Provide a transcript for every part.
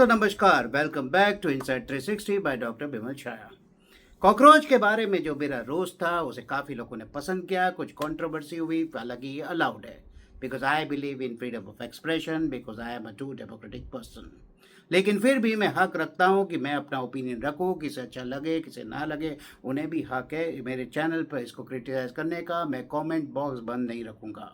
दोस्तों नमस्कार, welcome back to inside 360 by doctor Bimal Chhaya. Cockroach के बारे में जो मेरा रोस्ट था उसे काफ़ी लोगों ने पसंद किया, कुछ कंट्रोवर्सी हुई, हालांकि ये अलाउड है because I believe in freedom of expression, because I am a true democratic person. लेकिन फिर भी मैं हक रखता हूँ कि मैं अपना ओपिनियन रखूँ, किसे अच्छा लगे किसे ना लगे, उन्हें भी हक है मेरे चैनल पर इसको क्रिटिसाइज करने का। मैं कमेंट बॉक्स बंद नहीं रखूँगा।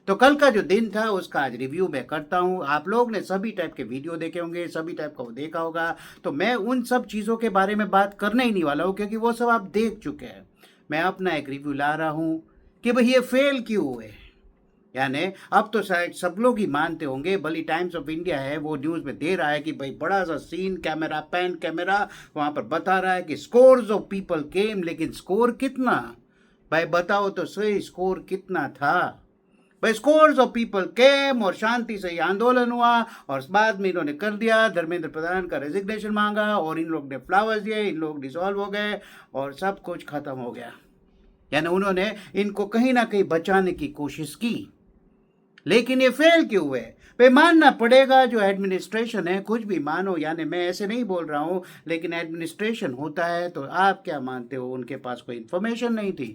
तो कल का जो दिन था उसका आज रिव्यू मैं करता हूँ। आप लोग ने सभी टाइप के वीडियो देखे होंगे, सभी टाइप का वो देखा होगा, तो मैं उन सब चीज़ों के बारे में बात करने ही नहीं वाला हूँ क्योंकि वो सब आप देख चुके हैं। मैं अपना एक रिव्यू ला रहा हूँ कि भाई ये फेल क्यों हुए। यानी अब तो शायद सब लोग ही मानते होंगे, भली टाइम्स ऑफ इंडिया है वो न्यूज़ में दे रहा है कि भाई बड़ा सा सीन, कैमरा पैन कैमरा वहाँ पर बता रहा है कि स्कोर्स ऑफ पीपल केम, लेकिन स्कोर कितना भाई बताओ तो सही, स्कोर कितना था भाई। स्कोर्स ऑफ पीपल केम और शांति से ये आंदोलन हुआ और बाद में इन्होंने कर दिया, धर्मेंद्र प्रधान का रेजिग्नेशन मांगा और इन लोग ने फ्लावर्स दिए, इन लोग डिसॉल्व हो गए और सब कुछ खत्म हो गया। यानी उन्होंने इनको कहीं ना कहीं बचाने की कोशिश की, लेकिन ये फेल क्यों हुए भाई मानना पड़ेगा। जो एडमिनिस्ट्रेशन है, कुछ भी मानो, यानी मैं ऐसे नहीं बोल रहा हूँ, लेकिन एडमिनिस्ट्रेशन होता है तो आप क्या मानते हो उनके पास कोई इंफॉर्मेशन नहीं थी।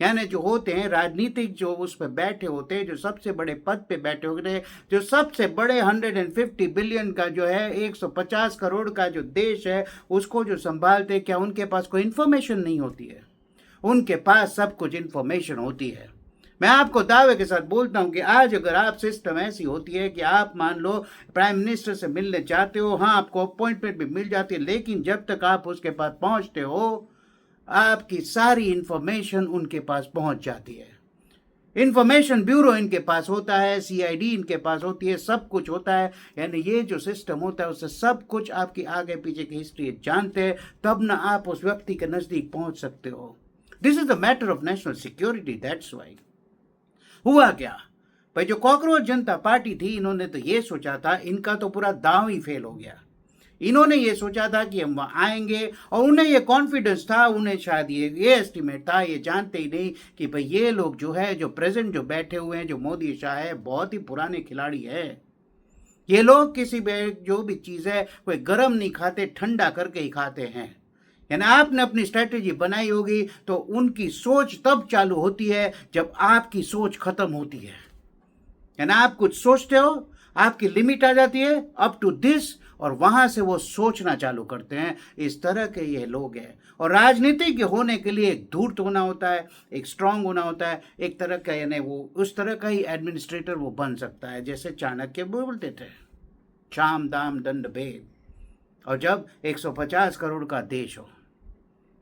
यानी जो होते हैं राजनीतिक, जो उस पर बैठे होते हैं, जो सबसे बड़े पद पे बैठे होते हैं, जो सबसे बड़े 150 बिलियन का जो है 150 करोड़ का जो देश है उसको जो संभालते हैं, क्या उनके पास कोई इंफॉर्मेशन नहीं होती है? उनके पास सब कुछ इंफॉर्मेशन होती है। मैं आपको दावे के साथ बोलता हूं कि आज अगर आप सिस्टम ऐसी होती है कि आप मान लो प्राइम मिनिस्टर से मिलने चाहते हो, हाँ आपको अपॉइंटमेंट भी मिल जाती है, लेकिन जब तक आप उसके पास पहुंचते हो आपकी सारी इंफॉर्मेशन उनके पास पहुंच जाती है। इंफॉर्मेशन ब्यूरो इनके पास होता है, सीआईडी इनके पास होती है, सब कुछ होता है। यानी ये जो सिस्टम होता है उससे सब कुछ आपकी आगे पीछे की हिस्ट्री जानते हैं, तब ना आप उस व्यक्ति के नजदीक पहुंच सकते हो। This is the matter of national security, that's why. हुआ क्या भाई, जो कॉकरोच जनता पार्टी थी इन्होंने तो ये सोचा था, इनका तो पूरा दांव ही फेल हो गया। इन्होंने ये सोचा था कि हम वहाँ आएंगे और उन्हें ये कॉन्फिडेंस था, उन्हें शायद ये एस्टिमेट था, ये जानते ही नहीं कि भाई ये लोग जो है, जो प्रेजेंट जो बैठे हुए हैं, जो मोदी शाह है, बहुत ही पुराने खिलाड़ी है। ये लोग किसी भी जो भी चीज़ है कोई गर्म नहीं खाते, ठंडा करके ही खाते हैं। यानी आपने अपनी स्ट्रेटेजी बनाई होगी तो उनकी सोच तब चालू होती है जब आपकी सोच खत्म होती है। यानी आप कुछ सोचते हो, आपकी लिमिट आ जाती है अप टू दिस, और वहां से वो सोचना चालू करते हैं। इस तरह के ये लोग हैं। और राजनीतिक होने के लिए एक धूर्त होना होता है, एक स्ट्रांग होना होता है, एक तरह का, यानी वो उस तरह का ही एडमिनिस्ट्रेटर वो बन सकता है जैसे चाणक्य बोलते थे, शाम दाम दंड भेद। और जब 150 करोड़ का देश हो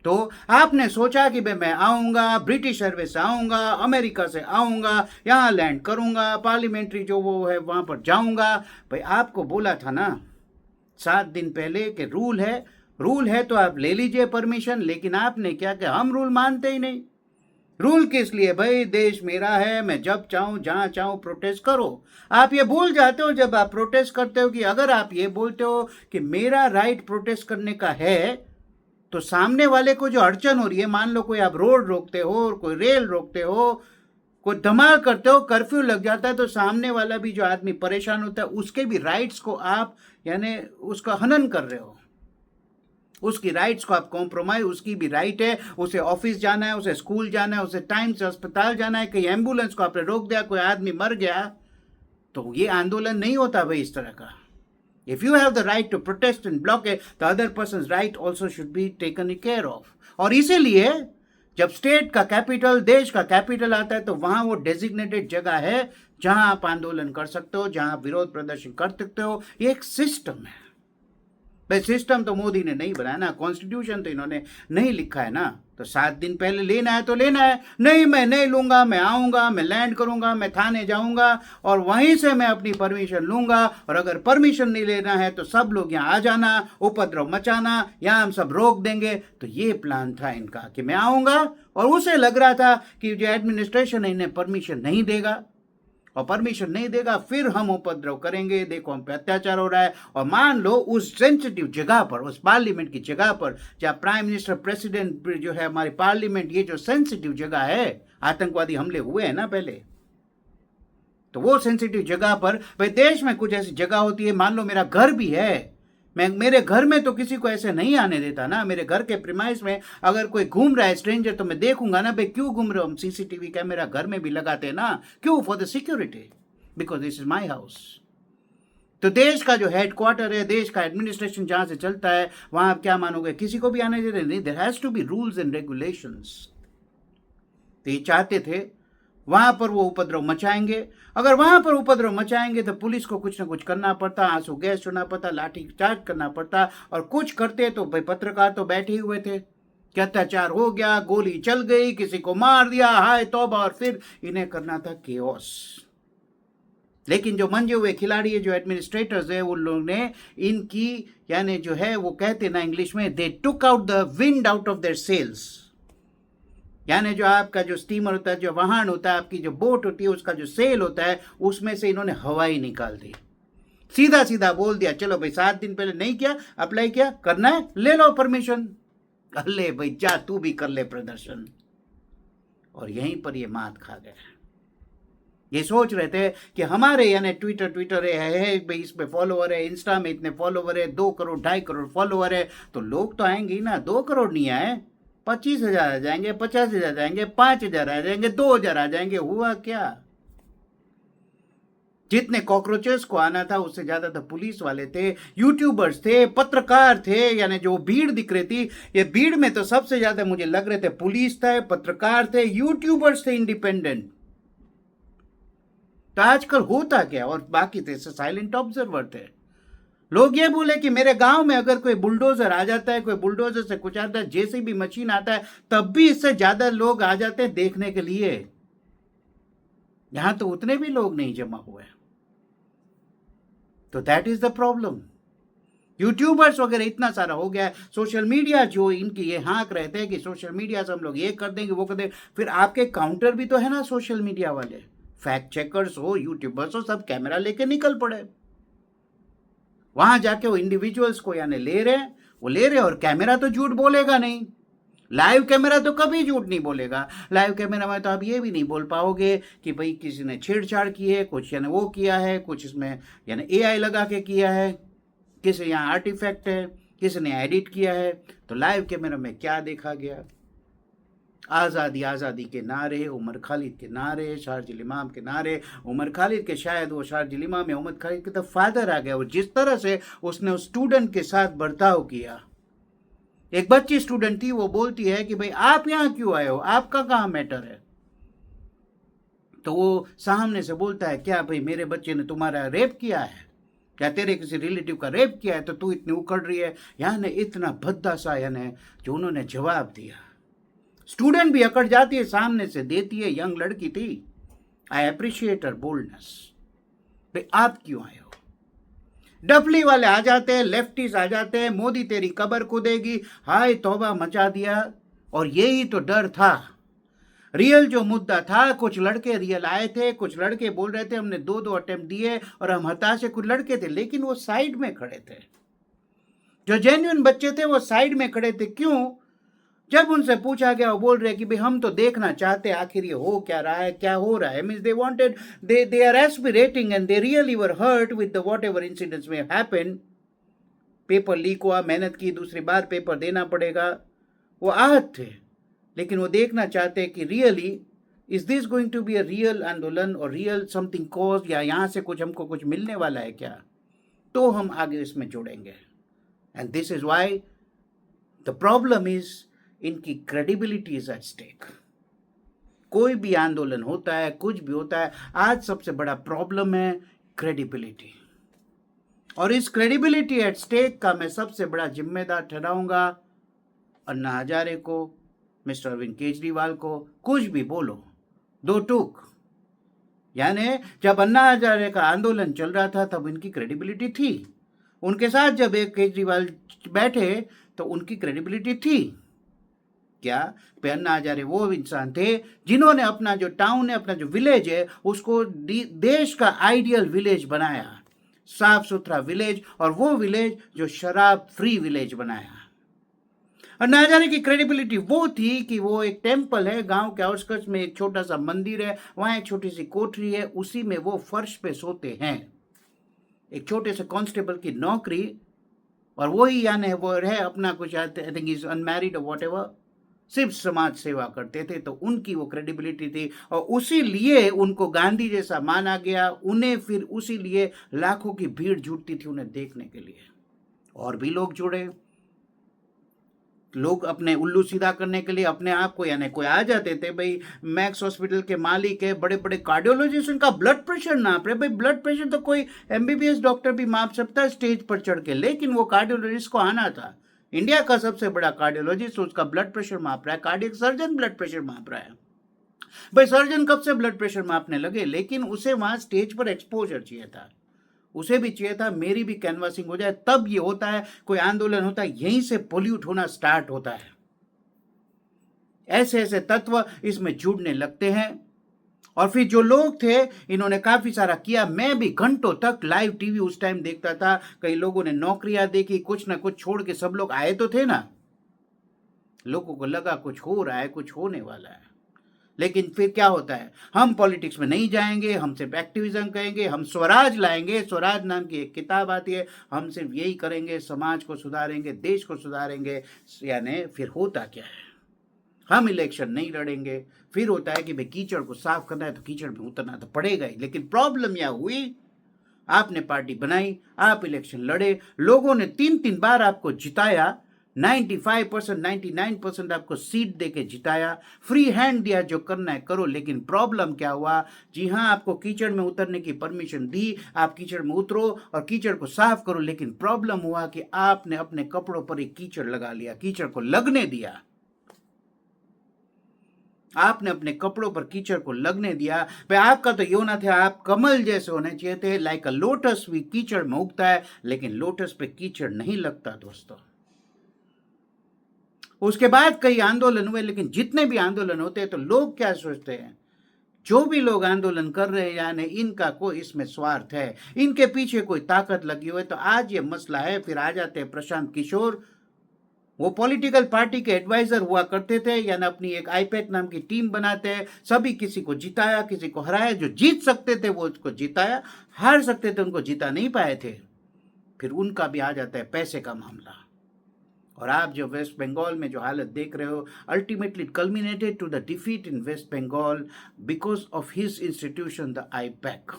तो आपने सोचा कि भाई मैं आऊँगा, ब्रिटिश एयरवेज से आऊँगा, अमेरिका से आऊँगा, यहाँ लैंड करूँगा, पार्लियामेंट्री जो वो है वहाँ पर जाऊँगा। भाई आपको बोला था ना 7 दिन पहले कि रूल है तो आप ले लीजिए परमिशन, लेकिन आपने क्या कि हम रूल मानते ही नहीं। रूल किस लिए भाई, देश मेरा है, मैं जब चाहूँ जहाँ चाहूँ प्रोटेस्ट करो। आप ये भूल जाते हो जब आप प्रोटेस्ट करते हो कि अगर आप ये बोलते हो कि मेरा राइट प्रोटेस्ट करने का है, तो सामने वाले को जो अड़चन हो रही है, मान लो कोई आप रोड रोकते हो और कोई रेल रोकते हो, कोई धमाल करते हो, कर्फ्यू लग जाता है, तो सामने वाला भी जो आदमी परेशान होता है उसके भी राइट्स को आप यानी उसका हनन कर रहे हो, उसकी राइट्स को आप कॉम्प्रोमाइज। उसकी भी राइट है, उसे ऑफिस जाना है, उसे स्कूल जाना है, उसे टाइम से अस्पताल जाना है। कहीं एम्बुलेंस को आपने रोक दिया, कोई आदमी मर गया, तो ये आंदोलन नहीं होता भाई इस तरह का। If you have the right to protest and block it, the other person's right also should be taken care of. और इसीलिए जब स्टेट का कैपिटल, देश का कैपिटल आता है, तो वहां वो डेजिग्नेटेड जगह है जहां आप आंदोलन कर सकते हो, जहां आप विरोध प्रदर्शन कर सकते हो। ये एक सिस्टम है भाई। सिस्टम तो मोदी ने नहीं बनाया ना, कॉन्स्टिट्यूशन तो इन्होंने नहीं लिखा है ना। तो 7 दिन पहले लेना है तो लेना है, नहीं मैं नहीं लूंगा, मैं आऊंगा, मैं लैंड करूंगा, मैं थाने जाऊंगा और वहीं से मैं अपनी परमिशन लूंगा। और अगर परमिशन नहीं लेना है तो सब लोग यहाँ आ जाना, उपद्रव मचाना, यहाँ हम सब रोक देंगे। तो ये प्लान था इनका कि मैं आऊंगा, और उसे लग रहा था कि जो एडमिनिस्ट्रेशन है इन्हें परमिशन नहीं देगा, और परमिशन नहीं देगा फिर हम उपद्रव करेंगे, देखो हम पे अत्याचार हो रहा है। और मान लो उस सेंसिटिव जगह पर, उस पार्लियामेंट की जगह पर जहाँ प्राइम मिनिस्टर, प्रेसिडेंट जो है, हमारी पार्लियामेंट, ये जो सेंसिटिव जगह है, आतंकवादी हमले हुए हैं ना पहले, तो वो सेंसिटिव जगह पर, भाई देश में कुछ ऐसी जगह होती है, मान लो मेरा घर भी है, मैं मेरे घर में तो किसी को ऐसे नहीं आने देता ना। मेरे घर के प्रीमाइस में अगर कोई घूम रहा है स्ट्रेंजर, तो मैं देखूंगा ना, भाई क्यों घूम रहे हो, हम सीसीटीवी कैमरा घर में भी लगाते हैं ना, क्यों, for the security, because this is my house. तो देश का जो हेडक्वार्टर है, देश का एडमिनिस्ट्रेशन जहां से चलता है, वहां आप क्या मानोगे, किसी को भी आने देते नहीं, there has to be rules and regulations. तो ये चाहते थे वहां पर वो उपद्रव मचाएंगे, अगर वहां पर उपद्रव मचाएंगे तो पुलिस को कुछ ना कुछ करना पड़ता, आंसू गैस छोड़ना पड़ता, लाठी चार्ज करना पड़ता, और कुछ करते तो भाई पत्रकार तो बैठे हुए थे कि अत्याचार हो गया, गोली चल गई, किसी को मार दिया, हाय तौबा, और फिर इन्हें करना था केओस। लेकिन जो मंजे हुए खिलाड़ी है, जो एडमिनिस्ट्रेटर्स है, उन लोगों ने इनकी यानी जो है वो कहते ना इंग्लिश में, they took out the wind out of their sails, यानी जो आपका जो स्टीमर होता है, जो वाहन होता है, आपकी जो बोट होती है, उसका जो सेल होता है, उसमें से इन्होंने हवा ही निकाल दी। सीधा सीधा बोल दिया, चलो भाई 7 दिन पहले नहीं किया, अप्लाई किया, करना है ले लो परमिशन, कर ले भाई, जा तू भी कर ले प्रदर्शन। और यहीं पर ये मात खा गए। ये सोच रहे थे कि हमारे यानी ट्विटर है भाई, इस पे फॉलोवर है, इंस्टा में इतने फॉलोवर है, 2 करोड़ 2.5 करोड़ फॉलोवर है, तो लोग तो आएंगे ही ना। 2 करोड़ नहीं आए, 25,000 आ जाएंगे, 50,000 आ जाएंगे, 5,000 आ जाएंगे, 2,000 आ जाएंगे, हुआ क्या। जितने कॉकरोचेस को आना था उससे ज्यादा तो पुलिस वाले थे, यूट्यूबर्स थे, पत्रकार थे, यानी जो भीड़ दिख रही थी, ये भीड़ में तो सबसे ज्यादा मुझे लग रहे थे पुलिस थे, पत्रकार थे, यूट्यूबर्स थे इंडिपेंडेंट। तो आजकल होता क्या, और बाकी थे साइलेंट ऑब्जर्वर थे। लोग ये बोले कि मेरे गांव में अगर कोई बुलडोजर आ जाता है, कोई बुलडोजर से कुछ आता है, जेसीबी मशीन आता है, तब भी इससे ज्यादा लोग आ जाते हैं देखने के लिए। यहां तो उतने भी लोग नहीं जमा हुए। तो that is the problem. YouTubers वगैरह इतना सारा हो गया है, सोशल मीडिया जो इनकी ये हाँक रहते हैं कि सोशल मीडिया से हम लोग ये कर देंगे, वो कर देंगे, फिर आपके काउंटर भी तो है ना सोशल मीडिया वाले, फैक्ट चेकर्स हो, यूट्यूबर्स हो, सब कैमरा लेके निकल पड़े। वहां जाके वो इंडिविजुअल्स को यानी ले रहे, और कैमरा तो झूठ बोलेगा नहीं, लाइव कैमरा तो कभी झूठ नहीं बोलेगा। लाइव कैमरा में तो आप ये भी नहीं बोल पाओगे कि भाई किसी ने छेड़छाड़ की है, कुछ यानी वो किया है, कुछ इसमें यानी एआई लगा के किया है, किसी यहाँ आर्टिफैक्ट है, किसी ने एडिट किया है। तो लाइव कैमरा में क्या देखा गया, आज़ादी आज़ादी के नारे, उमर खालिद के नारे, शारजिल इमाम के नारे, उमर खालिद के शायद वो शारजिल इमाम या उमर खालिद के तो फादर आ गया। और जिस तरह से उसने उस स्टूडेंट के साथ बर्ताव किया, एक बच्ची स्टूडेंट थी, वो बोलती है कि भाई आप यहाँ क्यों आए हो, आपका कहाँ मैटर है। तो वो सामने से बोलता है, क्या भाई मेरे बच्चे ने तुम्हारा रेप किया है, क्या तेरे किसी रिलेटिव का रेप किया है, तो तू इतनी उखड़ रही है। यानी इतना भद्दा सा यानी जो उन्होंने जवाब दिया, स्टूडेंट भी अकड़ जाती है, सामने से देती है, यंग लड़की थी। I appreciate her boldness. भाई आप क्यों आए हो। डफली वाले आ जाते हैं, लेफ्टिस्ट आ जाते हैं, मोदी तेरी कब्र खुदेगी, हाय तौबा मचा दिया। और यही तो डर था, रियल जो मुद्दा था। कुछ लड़के रियल आए थे, कुछ लड़के बोल रहे थे हमने 2 अटेम्प्ट दिए और हम हताश है, कुछ लड़के थे लेकिन वो साइड में खड़े थे। जो जेन्युइन बच्चे थे वो साइड में खड़े थे। क्यों, जब उनसे पूछा गया वो बोल रहे कि भाई हम तो देखना चाहते हैं आखिर ये हो क्या रहा है, क्या हो रहा है। Means they wanted, they are aspirating and they really were hurt with the whatever incidents में हैपन। पेपर लीक हुआ, मेहनत की, दूसरी बार पेपर देना पड़ेगा, वो आहत थे, लेकिन वो देखना चाहते हैं कि really is this going to be a real आंदोलन और रियल समथिंग कॉज, या यहाँ से कुछ हमको कुछ मिलने वाला है क्या, तो हम आगे इसमें जुड़ेंगे। And this is why the problem is इनकी क्रेडिबिलिटी इज एट स्टेक। कोई भी आंदोलन होता है, कुछ भी होता है, आज सबसे बड़ा प्रॉब्लम है क्रेडिबिलिटी। और इस क्रेडिबिलिटी एट स्टेक का मैं सबसे बड़ा जिम्मेदार ठहराऊंगा अन्ना हजारे को, मिस्टर अरविंद केजरीवाल को। कुछ भी बोलो, 2 टूक। यानी जब अन्ना हजारे का आंदोलन चल रहा था तब इनकी क्रेडिबिलिटी थी, उनके साथ जब एक केजरीवाल बैठे तो उनकी क्रेडिबिलिटी थी। क्या अन्ना हजारे वो इंसान थे जिन्होंने अपना जो टाउन है, अपना जो विलेज है, उसको देश का आइडियल विलेज बनाया, साफ सुथरा विलेज, और वो विलेज जो शराब फ्री विलेज बनाया। और ना जाने की क्रेडिबिलिटी वो थी कि वो एक टेम्पल है, गांव के आउटस्कर्ट्स में एक छोटा सा मंदिर है, वहां एक छोटी सी कोठरी है, उसी में वो फर्श पे सोते हैं, एक छोटे से कांस्टेबल की नौकरी, और वही यानी वो है अपना कुछ, आई थिंक इज अनमैरिड और वॉट एवर, सिर्फ समाज सेवा करते थे, तो उनकी वो क्रेडिबिलिटी थी, और उसी लिए उनको गांधी जैसा माना गया, उन्हें फिर उसी लिए लाखों की भीड़ जुटती थी उन्हें देखने के लिए। और भी लोग जुड़े, लोग अपने उल्लू सीधा करने के लिए अपने आप को, यानी कोई आ जाते थे, भाई मैक्स हॉस्पिटल के मालिक है, बड़े बड़े कार्डियोलॉजिस्ट, उनका ब्लड प्रेशर नाप रहे, भाई ब्लड प्रेशर तो कोई एमबीबीएस डॉक्टर भी माप सकता है स्टेज पर चढ़ के, लेकिन वो कार्डियोलॉजिस्ट को आना था, इंडिया का सबसे बड़ा कार्डियोलॉजिस्ट उसका ब्लड प्रेशर माप रहा है, कार्डियक सर्जन ब्लड प्रेशर माप रहा है। भाई सर्जन कब से ब्लड प्रेशर मापने लगे, लेकिन उसे वहां स्टेज पर एक्सपोजर चाहिए था, उसे भी चाहिए था मेरी भी कैनवासिंग हो जाए, तब ये होता है, कोई आंदोलन होता है, यहीं से पोल्यूट होना स्टार्ट होता है। ऐसे ऐसे तत्व इसमें जुड़ने लगते हैं, और फिर जो लोग थे इन्होंने काफी सारा किया। मैं भी घंटों तक लाइव टीवी उस टाइम देखता था, कई लोगों ने नौकरियां देखी, कुछ ना कुछ छोड़ के सब लोग आए तो थे ना, लोगों को लगा कुछ हो रहा है, कुछ होने वाला है। लेकिन फिर क्या होता है, हम पॉलिटिक्स में नहीं जाएंगे, हम सिर्फ एक्टिविज्म करेंगे, हम स्वराज लाएंगे, स्वराज नाम की एक किताब आती है, हम सिर्फ यही करेंगे, समाज को सुधारेंगे, देश को सुधारेंगे। यानी फिर होता क्या है, हम इलेक्शन नहीं लड़ेंगे, फिर होता है कि भाई कीचड़ को साफ करना है तो कीचड़ में उतरना तो पड़ेगा ही। लेकिन प्रॉब्लम यह हुई, आपने पार्टी बनाई, आप इलेक्शन लड़े, लोगों ने 3-3 बार आपको जिताया, 95%, 99% आपको सीट देके जिताया, फ्री हैंड दिया, जो करना है करो। लेकिन प्रॉब्लम क्या हुआ, जी हाँ आपको कीचड़ में उतरने की परमिशन दी, आप कीचड़ में उतरो और कीचड़ को साफ करो, लेकिन प्रॉब्लम हुआ कि आपने अपने कपड़ों पर एक कीचड़ लगा लिया, कीचड़ को लगने दिया, आपने अपने कपड़ों पर कीचड़ को लगने दिया। भाई आपका तो ये होना था, आप कमल जैसे होने चाहिए थे, लाइक अ लोटस भी कीचड़ में उगता है, लेकिन लोटस पे कीचड़ नहीं लगता दोस्तों। उसके बाद कई आंदोलन हुए, लेकिन जितने भी आंदोलन होते हैं तो लोग क्या सोचते हैं, जो भी लोग आंदोलन कर रहे हैं यानी इनका कोई इसमें स्वार्थ है, इनके पीछे कोई ताकत लगी हुई है। तो आज ये मसला है। फिर आ जाते हैं प्रशांत किशोर, वो पॉलिटिकल पार्टी के एडवाइजर हुआ करते थे, यानी अपनी एक आईपैक नाम की टीम बनाते हैं, सभी किसी को जिताया, किसी को हराया, जो जीत सकते थे वो उसको जिताया, हार सकते थे उनको जिता नहीं पाए थे। फिर उनका भी आ जाता है पैसे का मामला। और आप जो वेस्ट बंगाल में जो हालत देख रहे हो, ultimately culminated to the defeat in West Bengal because of his institution the IPAC.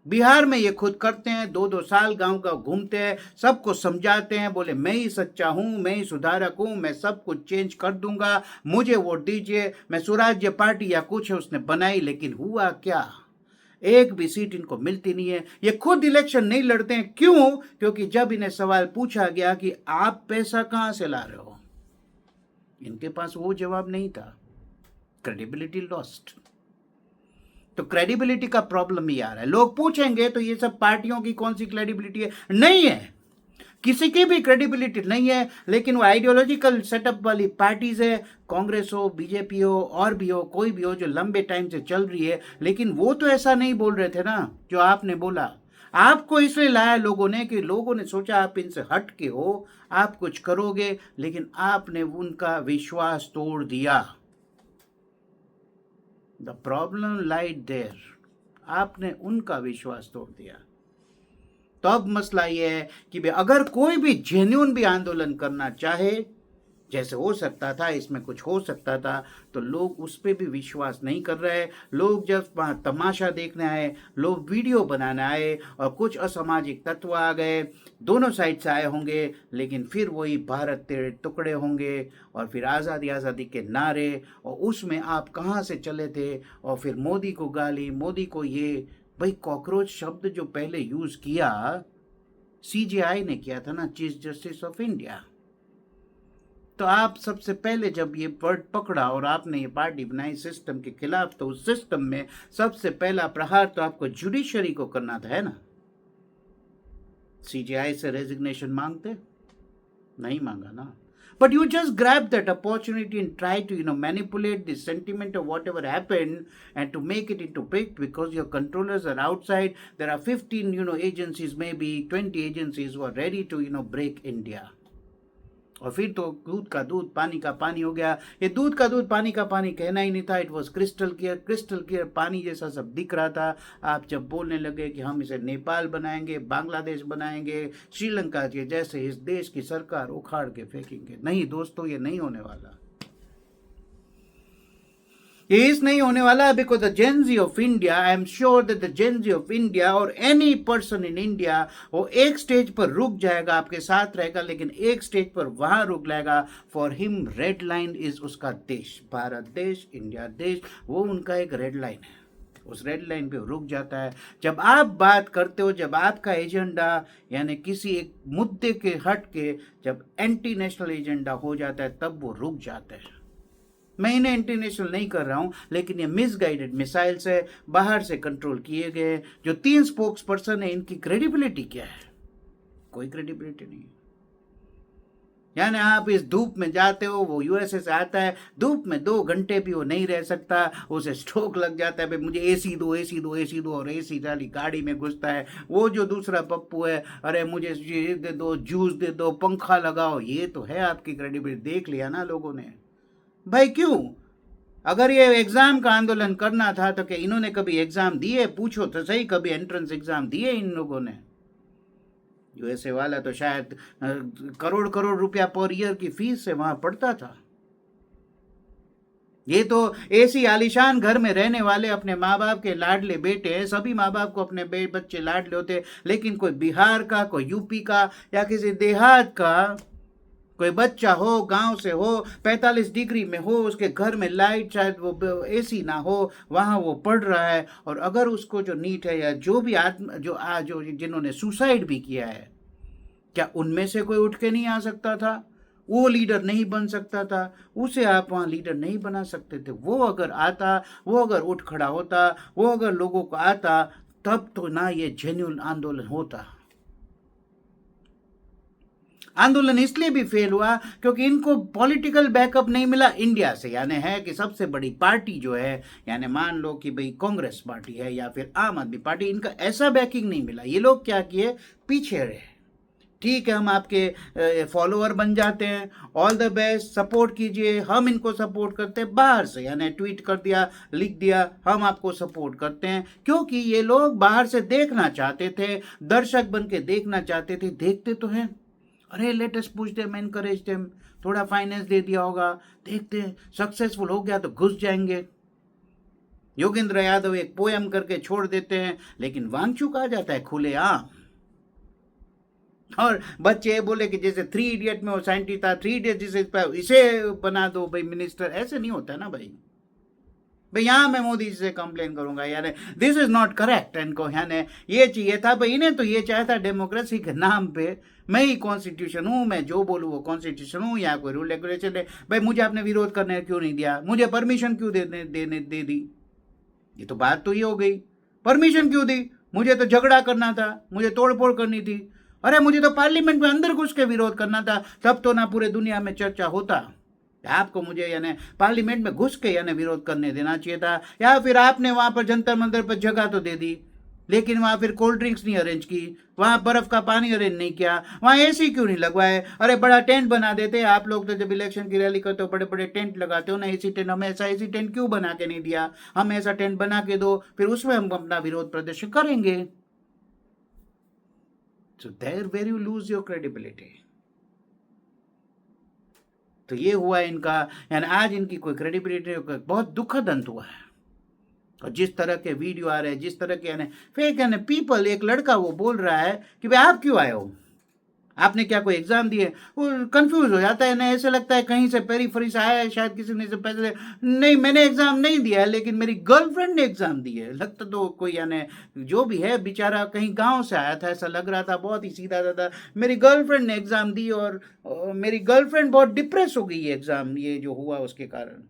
Bihar में ये खुद करते हैं, 2-2 साल गांव गांव घूमते हैं, सबको समझाते हैं, बोले मैं ही सच्चा हूं, मैं ही सुधारक हूं, मैं सब कुछ चेंज कर दूंगा, मुझे वोट दीजिए, मैं स्वराज्य पार्टी या कुछ है उसने बनाई। लेकिन हुआ क्या, एक भी सीट इनको मिलती नहीं है। ये खुद इलेक्शन नहीं लड़ते हैं, क्यों? क्योंकि जब इन्हें सवाल पूछा गया कि आप पैसा कहां से ला रहे हो, इनके पास वो जवाब नहीं था, क्रेडिबिलिटी लॉस्ट। तो क्रेडिबिलिटी का प्रॉब्लम ही आ रहा है। लोग पूछेंगे तो ये सब पार्टियों की कौन सी क्रेडिबिलिटी है, नहीं है, किसी की भी क्रेडिबिलिटी नहीं है। लेकिन वो आइडियोलॉजिकल सेटअप वाली पार्टीज है, कांग्रेस हो, बीजेपी हो, और भी हो, कोई भी हो, जो लंबे टाइम से चल रही है, लेकिन वो तो ऐसा नहीं बोल रहे थे ना जो आपने बोला। आपको इसलिए लाया लोगों ने कि लोगों ने सोचा आप इनसे हट के हो, आप कुछ करोगे, लेकिन आपने उनका विश्वास तोड़ दिया। द प्रॉब्लम लाइड देयर, आपने उनका विश्वास तोड़ दिया। तो अब मसला यह है कि अगर कोई भी जेन्युइन भी आंदोलन करना चाहे, जैसे हो सकता था, इसमें कुछ हो सकता था, तो लोग उस पर भी विश्वास नहीं कर रहे। लोग जब वहाँ तमाशा देखने आए, लोग वीडियो बनाने आए, और कुछ असामाजिक तत्व आ गए, दोनों साइड से आए होंगे, लेकिन फिर वही भारत तेरे टुकड़े होंगे, और फिर आज़ादी आज़ादी के नारे, और उसमें आप कहाँ से चले थे, और फिर मोदी को गाली, मोदी को ये। भाई कॉकरोच शब्द जो पहले यूज़ किया सीजेआई ने किया था ना, चीफ जस्टिस ऑफ इंडिया। तो आप सबसे पहले जब ये वर्ड पकड़ा और आपने ये पार्टी बनाई सिस्टम के खिलाफ, तो उस सिस्टम में सबसे पहला प्रहार तो आपको जुडिशरी को करना था, है ना। सीजेआई से रेजिग्नेशन मांगते, नहीं मांगा ना, but you just grab that opportunity and try to manipulate the sentiment of whatever happened and to make it into big, because your controllers are outside. There are 15 agencies, maybe 20 agencies who are ready to break India. और फिर तो दूध का दूध पानी का पानी हो गया। ये दूध का दूध पानी का पानी कहना ही नहीं था, इट वॉज क्रिस्टल क्लियर पानी जैसा सब दिख रहा था। आप जब बोलने लगे कि हम इसे नेपाल बनाएंगे, बांग्लादेश बनाएंगे, श्रीलंका के जैसे इस देश की सरकार उखाड़ के फेंकेंगे, नहीं दोस्तों, ये नहीं होने वाला। ये इस नहीं होने वाला because the Gen Z of India, I am sure that the Gen Z of India और एनी पर्सन इन इंडिया, वो एक स्टेज पर रुक जाएगा, आपके साथ रहेगा, लेकिन एक स्टेज पर वहां रुक जाएगा। For him red line is उसका देश, भारत देश, इंडिया देश, वो उनका एक रेड लाइन है। उस रेड लाइन पे रुक जाता है। जब आप बात करते हो, जब आपका एजेंडा यानी किसी एक मुद्दे के हट के जब एंटी नेशनल एजेंडा हो जाता है, तब वो रुक जाता है। मैं इन्हें इंटरनेशनल नहीं कर रहा हूं, लेकिन ये मिसगाइडेड मिसाइल से बाहर से कंट्रोल किए गए जो 3 स्पोक्स पर्सन है, इनकी क्रेडिबिलिटी क्या है? कोई क्रेडिबिलिटी नहीं है। यानी आप इस धूप में जाते हो, वो यूएसए से आता है, धूप में 2 घंटे भी वो नहीं रह सकता, उसे स्ट्रोक लग जाता है, भाई मुझे एसी दो, एसी दो, एसी दो, और एसी वाली गाड़ी में घुसता है। वो जो दूसरा पप्पू है, अरे मुझे ये दे दो, जूस दे दो, पंखा लगाओ। ये तो है आपकी क्रेडिबिलिटी। देख लिया ना लोगों ने। भाई क्यों? अगर ये एग्जाम का आंदोलन करना था तो क्या इन्होंने कभी एग्जाम दिए? पूछो तो सही, कभी एंट्रेंस एग्जाम दिए इन लोगों ने? यूएसए वाला तो शायद करोड़ करोड़ रुपया पर ईयर की फीस से वहां पढ़ता था। ये तो ऐसी आलीशान घर में रहने वाले अपने माँ बाप के लाडले बेटे हैं। सभी माँ बाप को अपने बच्चे लाडले होते, लेकिन कोई बिहार का, कोई यूपी का, या किसी देहात का कोई बच्चा हो, गांव से हो, 45 डिग्री में हो, उसके घर में लाइट शायद वो एसी ना हो, वहां वो पढ़ रहा है। और अगर उसको जो नीट है या जो भी जो जिन्होंने सुसाइड भी किया है, क्या उनमें से कोई उठ के नहीं आ सकता था? वो लीडर नहीं बन सकता था? उसे आप वहां लीडर नहीं बना सकते थे? वो अगर आता, वो अगर उठ खड़ा होता, वो अगर लोगों को आता, तब तो ना ये जेन्युइन आंदोलन होता। आंदोलन इसलिए भी फेल हुआ क्योंकि इनको पॉलिटिकल बैकअप नहीं मिला इंडिया से। यानी है कि सबसे बड़ी पार्टी जो है, यानी मान लो कि भाई कांग्रेस पार्टी है या फिर आम आदमी पार्टी, इनका ऐसा बैकिंग नहीं मिला। ये लोग क्या किए? पीछे रहे। ठीक है, हम आपके फॉलोअर बन जाते हैं, ऑल द बेस्ट, सपोर्ट कीजिए, हम इनको सपोर्ट करते हैं बाहर से। यानी ट्वीट कर दिया, लिख दिया, हम आपको सपोर्ट करते हैं, क्योंकि ये लोग बाहर से देखना चाहते थे, दर्शक बन के देखना चाहते थे। देखते तो हैं, अरे let us push them, encourage them, थोड़ा फाइनेंस दे दिया होगा, देखते हैं सक्सेसफुल हो गया तो घुस जाएंगे। योगेंद्र यादव एक पोयम करके छोड़ देते हैं, लेकिन वांगचुक आ जाता है खुलेआम। और बच्चे बोले कि जैसे 3 इडियट में वो साइंटिस्ट था, 3 इडियट जिसे इसे बना दो भाई मिनिस्टर। ऐसे नहीं होता ना भाई। यहां मैं मोदी जी से कंप्लेन करूंगा, यानी दिस इज नॉट करेक्ट। इनको यानी ये चाहिए था भाई, इन्हें तो ये चाहिए था डेमोक्रेसी के नाम पे मैं ही कॉन्स्टिट्यूशन हूं, मैं जो बोलूं वो कॉन्स्टिट्यूशन हूं, या कोई रूल रेगुलेशन है। भाई मुझे आपने विरोध करने क्यों नहीं दिया? मुझे परमिशन क्यों दे दी? ये तो बात तो ये हो गई, परमिशन क्यों दी? मुझे तो झगड़ा करना था, मुझे तोड़फोड़ करनी थी। अरे मुझे तो पार्लियामेंट में अंदर घुस के विरोध करना था, तब तो ना पूरे दुनिया में चर्चा होता। आपको मुझे यानी पार्लियामेंट में घुस के यानी विरोध करने देना चाहिए था, या फिर आपने वहां पर जंतर मंतर पर जगह तो दे दी, लेकिन वहां फिर कोल्ड ड्रिंक्स नहीं अरेंज की, वहां बर्फ का पानी अरेंज नहीं किया, वहां एसी क्यों नहीं लगवाए? अरे बड़ा टेंट बना देते आप लोग, तो जब इलेक्शन की रैली करते हो बड़े बड़े टेंट लगाते हो ना, एसी टेंट। हमें ऐसा एसी टेंट क्यों बना के नहीं दिया? हम ऐसा टेंट बना के दो, फिर उसमें हम अपना विरोध प्रदर्शन करेंगे। So there were you lose your credibility. तो ये हुआ इनका, यानी आज इनकी कोई क्रेडिबिलिटी बहुत दुखद अंत हुआ है। और जिस तरह के वीडियो आ रहे हैं, जिस तरह के यानी फेक यानी पीपल, एक लड़का वो बोल रहा है कि भाई आप क्यों आए हो, आपने क्या कोई एग्जाम दिए? वो कंफ्यूज हो जाता है ना, ऐसे लगता है कहीं से पेरीफेरी से आया है, शायद किसी ने से पैसे नहीं, मैंने एग्जाम नहीं दिया है, लेकिन मेरी गर्लफ्रेंड ने एग्जाम दी है। लगता तो कोई यानी जो भी है बेचारा कहीं गांव से आया था, ऐसा लग रहा था, बहुत ही सीधा साधा। मेरी गर्लफ्रेंड ने एग्जाम दी और मेरी गर्लफ्रेंड बहुत डिप्रेस हो गई है एग्जाम ये जो हुआ उसके कारण।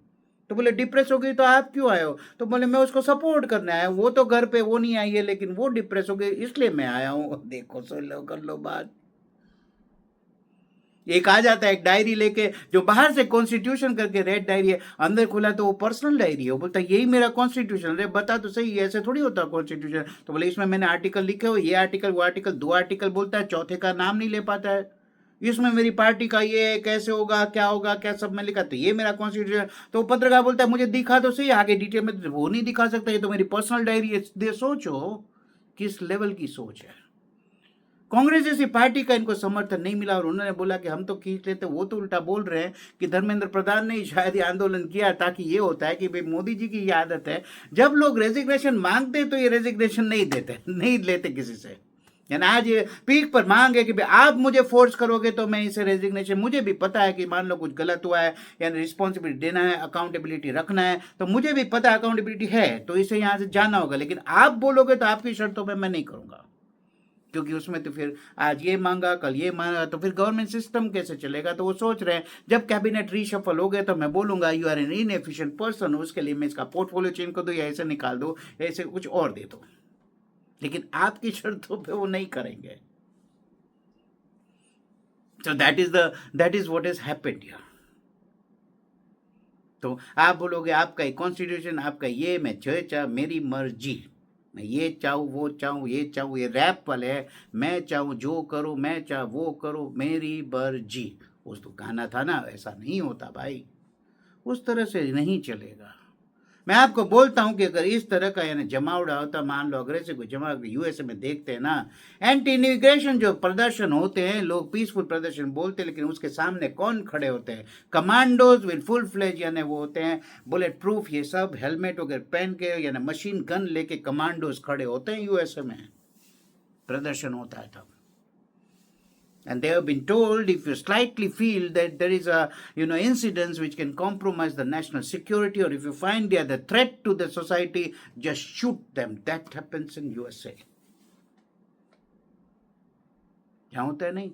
तो बोले डिप्रेस हो गई तो आप क्यों आए हो? तो बोले मैं उसको सपोर्ट करने आया हूँ, वो तो घर पे वो नहीं आई है, लेकिन वो डिप्रेस हो गई इसलिए मैं आया हूँ। देखो सुन लो, कर लो बात। एक आ जाता है एक डायरी लेके, जो बाहर से कॉन्स्टिट्यूशन करके रेड डायरी है, अंदर खुला तो वो पर्सनल डायरी है। वो बोलता है यही मेरा कॉन्स्टिट्यूशन। अरे बता तो सही, ऐसे थोड़ी होता कॉन्स्टिट्यूशन। तो बोले इसमें मैंने आर्टिकल लिखे हो, ये आर्टिकल वो आर्टिकल, 2 आर्टिकल बोलता है, चौथे का नाम नहीं ले पाता है। इसमें मेरी पार्टी का ये है, कैसे होगा, क्या सब मैं लिखा, तो ये मेरा कॉन्स्टिट्यूशन। तो पत्रकार बोलता है मुझे दिखा तो सही आगे डिटेल में, तो वो नहीं दिखा सकता, ये तो मेरी पर्सनल डायरी है। दे सोचो किस लेवल की सोच है। कांग्रेस जैसी पार्टी का इनको समर्थन नहीं मिला और उन्होंने बोला कि हम तो खींच लेते। वो तो उल्टा बोल रहे हैं कि धर्मेंद्र प्रधान ने शायद ये आंदोलन किया ताकि ये होता है कि भाई मोदी जी की ये आदत है, जब लोग रेजिग्नेशन मांगते तो ये रेजिग्नेशन नहीं देते, नहीं लेते किसी से। यानी आज ये पीठ पर मांग है कि भाई आप मुझे फोर्स करोगे तो मैं इसे रेजिग्नेशन, मुझे भी पता है कि मान लो कुछ गलत हुआ है, यानी रिस्पॉन्सिबिलिटी देना है, अकाउंटेबिलिटी रखना है, तो मुझे भी पता है अकाउंटेबिलिटी है, तो इसे यहाँ से जाना होगा, लेकिन आप बोलोगे तो आपकी शर्तों पर मैं नहीं करूंगा, क्योंकि उसमें तो फिर आज ये मांगा कल ये मांगा, तो फिर गवर्नमेंट सिस्टम कैसे चलेगा। तो वो सोच रहे हैं जब कैबिनेट रीशफल हो गए तो मैं बोलूंगा you are an inefficient person, उसके लिए मैं इसका पोर्टफोलियो चेंज कर दो या ऐसे निकाल दो, ऐसे कुछ और दे दो, लेकिन आपकी शर्तों पे वो नहीं करेंगे। तो that is what is happened here. तो आप बोलोगे आपका कॉन्स्टिट्यूशन, आपका ये, मैं चाह मेरी मर्जी, मैं ये चाहूँ वो चाहूँ ये चाहूँ, ये रैप वाले है, मैं चाहूँ जो करूँ, मैं चाह वो करूँ, मेरी मर्जी। उस तो गाना था ना, ऐसा नहीं होता भाई, उस तरह से नहीं चलेगा। मैं आपको बोलता हूं कि अगर इस तरह का यानी जमावड़ा होता, मान लो अग्रेसिव को जमा, यूएसए में देखते हैं ना, एंटी इमिग्रेशन जो प्रदर्शन होते हैं, लोग पीसफुल प्रदर्शन बोलते हैं, लेकिन उसके सामने कौन खड़े होते हैं? कमांडोज विद फुल फ्लेज, यानी वो होते हैं बुलेट प्रूफ, ये सब हेलमेट वगैरह पहन के, यानी मशीन गन लेके कमांडोज खड़े होते हैं यूएसए में, प्रदर्शन होता है तब। And they have been told if you slightly feel that there is a incidents which can compromise the national security, or if you find they are the threat to the society, just shoot them. That happens in USA. क्या होता है? नहीं।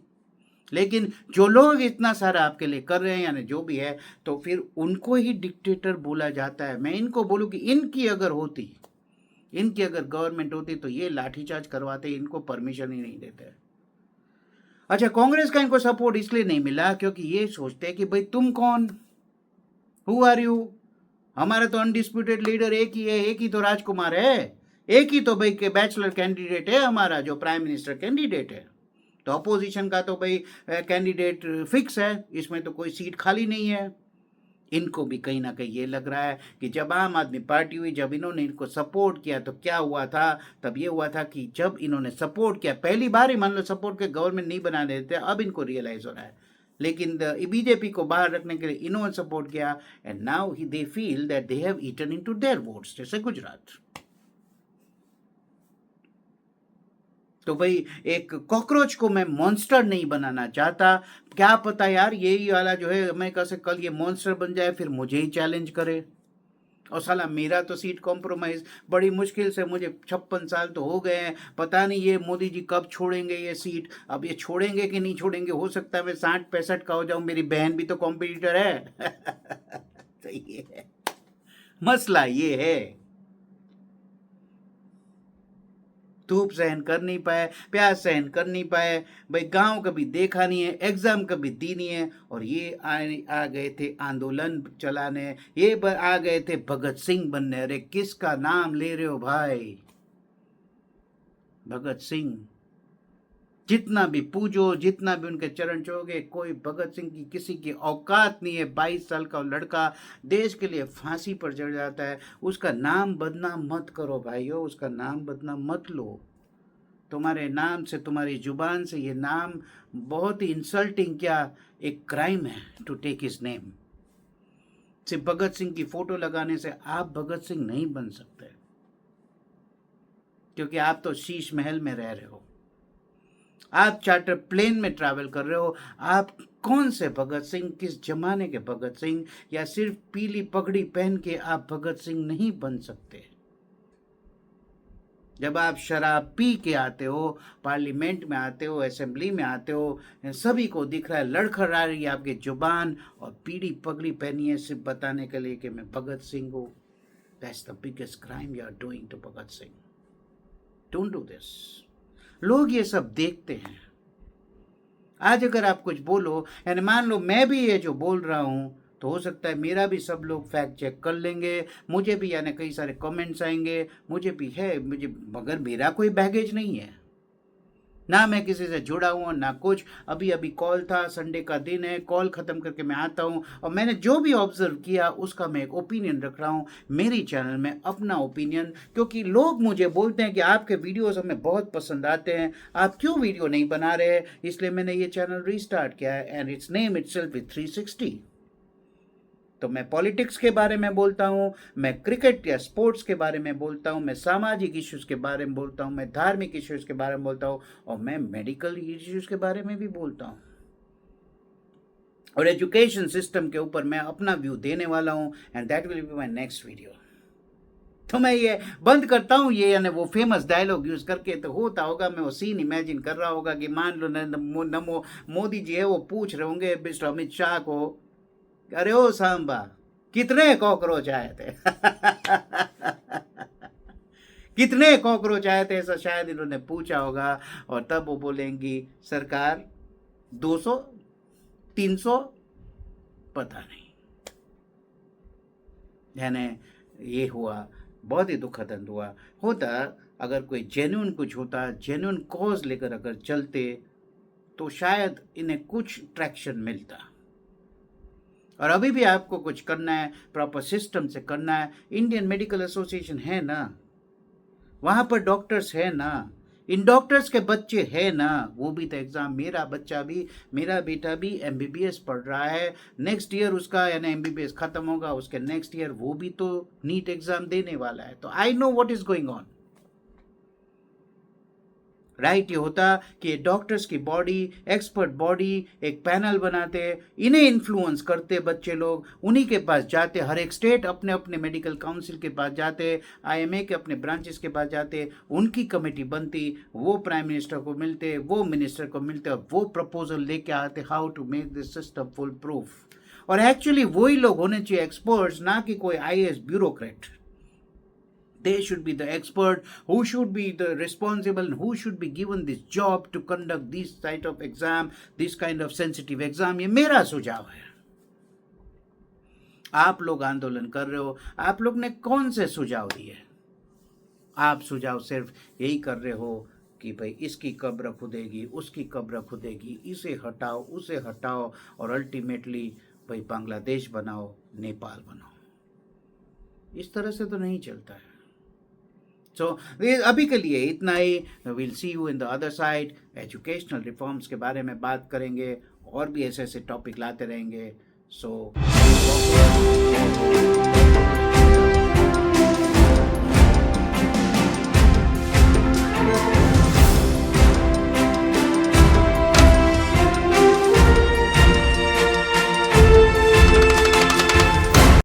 लेकिन जो लोग इतना सारा आपके लिए कर रहे हैं, यानी जो भी है, तो फिर उनको ही डिक्टेटर बोला जाता है। मैं इनको बोलूं कि इनकी अगर गवर्नमेंट होती तो ये लाठीचार्ज करवाते, इनको परमिशन ही नहीं देते। अच्छा, कांग्रेस का इनको सपोर्ट इसलिए नहीं मिला क्योंकि ये सोचते हैं कि भाई तुम कौन, हु आर यू? हमारा तो अनडिस्प्यूटेड लीडर एक ही है, एक ही तो राजकुमार है, एक ही तो भाई के बैचलर कैंडिडेट है हमारा, जो प्राइम मिनिस्टर कैंडिडेट है। तो अपोजिशन का तो भाई कैंडिडेट फिक्स है, इसमें तो कोई सीट खाली नहीं है। इनको भी कहीं ना कहीं ये लग रहा है कि जब आम आदमी पार्टी हुई, जब इन्होंने इनको सपोर्ट किया तो क्या हुआ था? तब ये हुआ था कि जब इन्होंने सपोर्ट किया, पहली बार ही मान लो सपोर्ट के गवर्नमेंट नहीं बना देते, अब इनको रियलाइज हो रहा है, लेकिन बीजेपी को बाहर रखने के लिए इन्होंने सपोर्ट किया, and now they feel that they have eaten into their votes, जैसे गुजरात। तो भाई एक कॉकरोच को मैं मॉन्स्टर नहीं बनाना चाहता। क्या पता यार यही वाला जो है अमेरिका से कल ये मॉन्स्टर बन जाए, फिर मुझे ही चैलेंज करे, और साला मेरा तो सीट कॉम्प्रोमाइज, बड़ी मुश्किल से मुझे 56 साल तो हो गए हैं, पता नहीं ये मोदी जी कब छोड़ेंगे ये सीट। अब ये छोड़ेंगे कि नहीं छोड़ेंगे, हो सकता है मैं 60-65 का हो जाऊं, मेरी बहन भी तो कॉम्पिटिटर है। सही है, मसला ये है, धूप सहन कर नहीं पाए, प्यास सहन कर नहीं पाए, भाई गांव कभी देखा नहीं है, एग्जाम कभी दी नहीं है, और ये आ गए थे आंदोलन चलाने, ये आ गए थे भगत सिंह बनने। अरे किसका नाम ले रहे हो भाई? भगत सिंह जितना भी पूजो, जितना भी उनके चरण छूओगे, कोई भगत सिंह की किसी की औकात नहीं है। 22 साल का लड़का देश के लिए फांसी पर चढ़ जाता है, उसका नाम बदनाम मत करो भाइयों, उसका नाम बदनाम मत लो। तुम्हारे नाम से, तुम्हारी जुबान से ये नाम बहुत ही इंसल्टिंग, क्या एक क्राइम है टू टेक हिज नेम। सिर्फ भगत सिंह की फोटो लगाने से आप भगत सिंह नहीं बन सकते, क्योंकि आप तो शीश महल में रह रहे हो, आप चार्टर प्लेन में ट्रैवल कर रहे हो। आप कौन से भगत सिंह, किस जमाने के भगत सिंह? या सिर्फ पीली पगड़ी पहन के आप भगत सिंह नहीं बन सकते। जब आप शराब पी के आते हो, पार्लियामेंट में आते हो, असेंबली में आते हो, सभी को दिख रहा है, लड़खड़ा रही है आपकी जुबान, और पीली पगड़ी पहनी है सिर्फ बताने के लिए कि मैं भगत सिंह हूँ। That's the biggest crime you are doing to Bhagat Singh. Don't do this. लोग ये सब देखते हैं। आज अगर आप कुछ बोलो, यानी मान लो मैं भी ये जो बोल रहा हूं, तो हो सकता है मेरा भी सब लोग फैक्ट चेक कर लेंगे, मुझे भी यानी कई सारे कमेंट्स आएंगे, मुझे भी है, मुझे, मगर मेरा कोई बैगेज नहीं है, ना मैं किसी से जुड़ा हूँ ना कुछ। अभी अभी कॉल था, संडे का दिन है, कॉल ख़त्म करके मैं आता हूँ और मैंने जो भी ऑब्जर्व किया उसका मैं एक ओपिनियन रख रहा हूँ मेरी चैनल में, अपना ओपिनियन। क्योंकि लोग मुझे बोलते हैं कि आपके वीडियोस हमें बहुत पसंद आते हैं, आप क्यों वीडियो नहीं बना रहे, इसलिए मैंने ये चैनल रीस्टार्ट किया है and it's name itself is 360। तो मैं पॉलिटिक्स के बारे में बोलता हूँ, मैं क्रिकेट या स्पोर्ट्स के बारे में बोलता हूँ, मैं सामाजिक इश्यूज़ के बारे में बोलता हूँ, मैं धार्मिक इश्यूज़ के बारे में बोलता हूँ और मैं मेडिकल इश्यूज़ के बारे में भी बोलता हूँ। और एजुकेशन सिस्टम के ऊपर मैं अपना व्यू देने वाला हूँ and that will be my next video. तो मैं ये बंद करता हूँ ये, यानी वो फेमस डायलॉग यूज़ करके। तो होता होगा, मैं वो सीन इमेजिन कर रहा होगा कि मान लो नमो मोदी जी है, वो पूछ रहे होंगे मिस्टर अमित शाह को, अरे ओ सांबा कितने कॉकरोच आए थे कितने कॉकरोच आए थे, ऐसा शायद इन्होंने पूछा होगा। और तब वो बोलेंगी सरकार 200 300 पता नहीं। यानी ये हुआ, बहुत ही दुखद हुआ। होता अगर कोई जेन्युइन कुछ होता, जेन्युइन कॉज लेकर अगर चलते तो शायद इन्हें कुछ ट्रैक्शन मिलता। और अभी भी आपको कुछ करना है, प्रॉपर सिस्टम से करना है। इंडियन मेडिकल एसोसिएशन है ना, वहाँ पर डॉक्टर्स है ना, इन डॉक्टर्स के बच्चे हैं ना, वो भी तो एग्ज़ाम, मेरा बच्चा भी, मेरा बेटा भी एमबीबीएस पढ़ रहा है, नेक्स्ट ईयर उसका यानी एमबीबीएस ख़त्म होगा, उसके नेक्स्ट ईयर वो भी तो नीट एग्ज़ाम देने वाला है। तो I know what is going on, right. ये होता कि डॉक्टर्स की बॉडी, एक्सपर्ट बॉडी, एक पैनल बनाते, इन्हें इन्फ्लुएंस करते बच्चे लोग, उन्हीं के पास जाते, हर एक स्टेट अपने अपने मेडिकल काउंसिल के पास जाते, आईएमए के अपने ब्रांचेस के पास जाते, उनकी कमेटी बनती, वो प्राइम मिनिस्टर को मिलते, वो मिनिस्टर को मिलते और वो प्रपोजल लेके आते how to make this system foolproof. और एक्चुअली वही लोग होने चाहिए एक्सपर्ट्स, ना कि कोई IAS bureaucrat. They should be the expert who should be the responsible and who should be given this job to conduct this type of exam, this kind of sensitive exam। ये मेरा सुझाव है। आप लोग आंदोलन कर रहे हो, आप लोग ने कौन से सुझाव दिए? आप सुझाव सिर्फ यही कर रहे हो कि भाई इसकी कब्र खुदेगी, उसकी कब्र खुदेगी, इसे हटाओ, उसे हटाओ और अल्टीमेटली भाई बांग्लादेश बनाओ, नेपाल बनाओ। इस तरह से तो नहीं चलता है। सो अभी के लिए इतना ही। Will see you in the other side. Educational reforms के बारे में बात करेंगे और भी ऐसे ऐसे टॉपिक लाते रहेंगे। सो